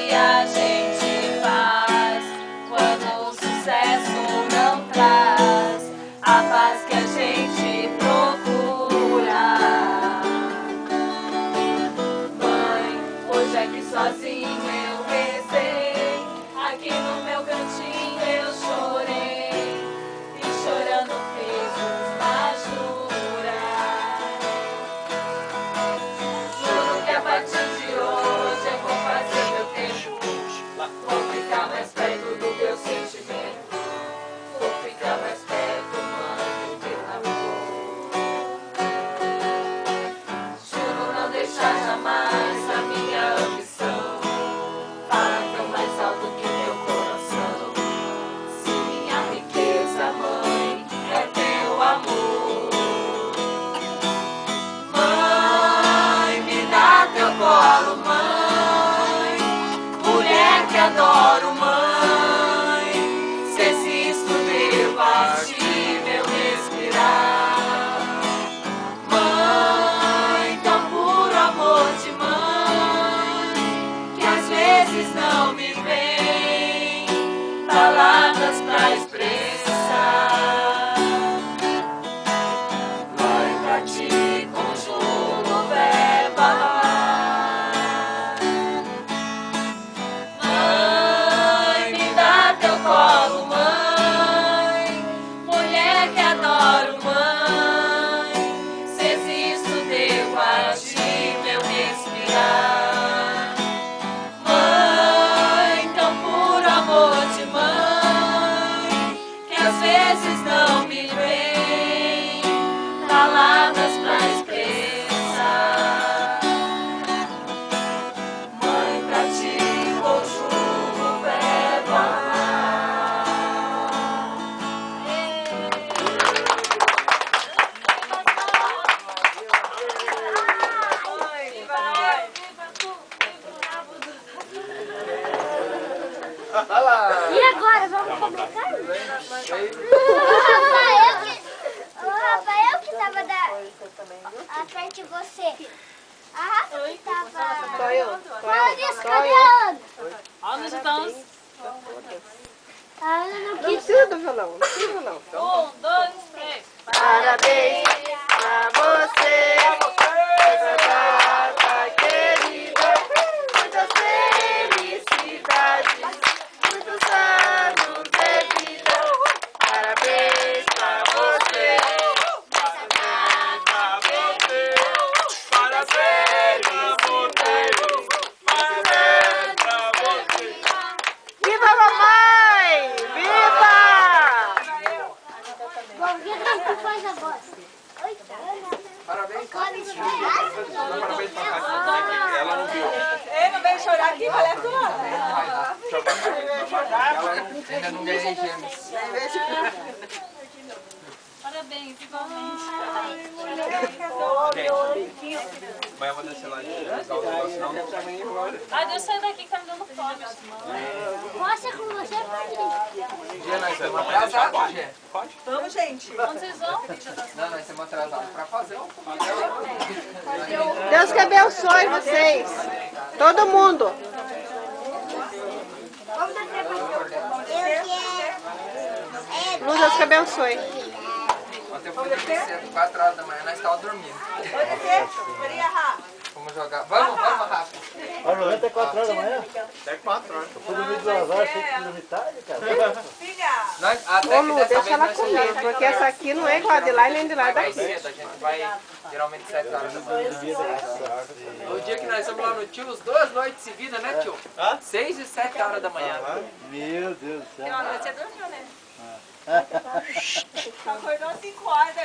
que a gente faz quando o sucesso não traz a paz que a gente procura. Mãe, hoje aqui sozinho eu rezei, aqui no meu cantinho eu chorei, e chorando fiz uma jura. Juro que a partir de hoje eu vou fazer meu tempo, vou ficar mais perto do meu sentimento, vou ficar mais perto, mãe, do teu amor. Juro não deixar jamais a minha ambição falar tão mais alto que meu coração. Se minha riqueza, mãe, é teu amor. Mãe, me dá teu colo, mãe, mulher que adoro, mãe, se existo devo a ti meu respirar. Mãe, tão puro amor de mãe, que às vezes não me vem palavras pra expressar. Mãe, pra ti conjugo o verbo amar. Mãe, me dá teu colo, mãe, mulher que adoro, mãe, se existo devo a ti meu respirar. Mãe, tão puro amor de mãe, que às vezes não me vem palavras pra expressar. Mãe, pra ti conjugo o verbo amar. E agora, vamos comer carne? O Rafael que tava à frente de você. A Rafa que tava... Maurício, cadê a Ana? Onde estamos? A Ana não Não quis. precisa do violão, não precisa do violão. 1, 2, 3. Parabéns pra você, essa data querida, muitas felicidades, muitos anos de vida. Parabéns pra você, essa data querida, parabéns pra você. Viva a mamãe! Viva! Bom, o que faz a voz? Oi, Parabéns. parabéns. Parabéns pra Rafa. Ela não viu. Ele não veio chorar aqui, falei a tua. Ainda não ganhei gêmeos. Parabéns, igualmente. Mas eu vou descer lá de usar o negócio, senão não precisa nem ir embora. Ah, Deus, sai daqui que tá me dando fome. Posso ser com você, Padrinho? Gê, nós estamos atrasados, Gê. Vamos, gente. Onde vocês vão? Não, nós estamos atrasados pra fazer o comida. Deus que abençoe vocês, todo mundo. Luz, Deus que abençoe. Ontem eu fui dormir cedo, 4 horas da manhã, nós estávamos dormindo. Maria Rá. Vamos jogar. Vamos, Rafa. Às 94 horas da manhã? Até 4 horas. Eu fui dormir 2 horas, achei que fui dormir tarde, cara. Filha. Nós, até Ô que Lu, dessa deixa vez ela nós comer, chegamos porque essa aqui não é igual a de lá e nem de lá mais daqui. cedo, a gente vai geralmente 7 horas da manhã. O dia que nós vamos lá no tio, as 2 noites seguidas, né, tio? 6 e 7 horas da manhã. Meu Deus do céu. Você dormiu, né? Acordou 5 horas.